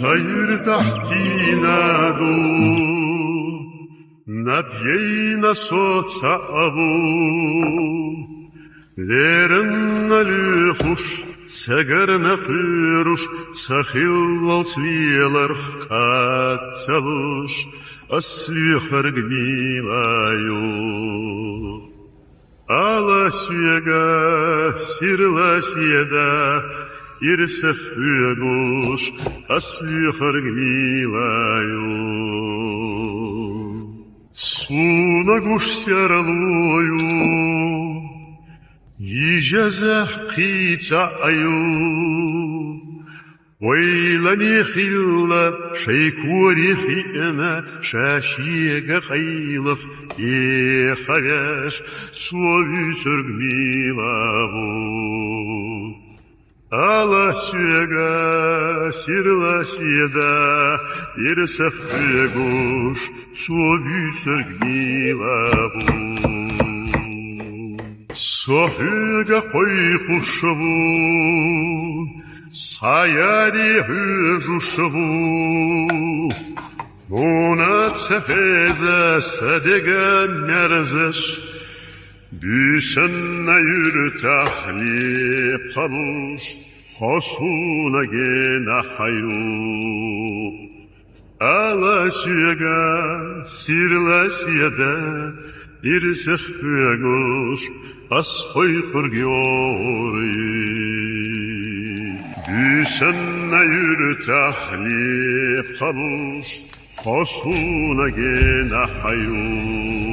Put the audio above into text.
صير تحتينا دو نبينا صوت صعبو ليرنا لخوش سجرنا خيروش سخيل سويلر خاتلوش أصلي خرجني لايو على سيجا سيرلا سيدا يرسف يغوش أصلي خرجني لايو سونا غوش سيرلويو يجازح قيتا أيو ويلني خيلا شيكوري خينا شاشيغا خيلف يخاش سوي سرغني لابو على سيغا سيرلا سيدا يرسف يغوش سوي سرغني لابу Sohüge koy kuşumu, sayari hücuşumu, Muna tefeze sedege merzeş, Düşenle yürü tahlip kaluş, Hosuna gene hayru. Ala süyege, sirle siyede, İrsef hüyegüş, ashoy kırgıyory. Düşenle yürü tahlip kaluş, Hosuna gene hayru.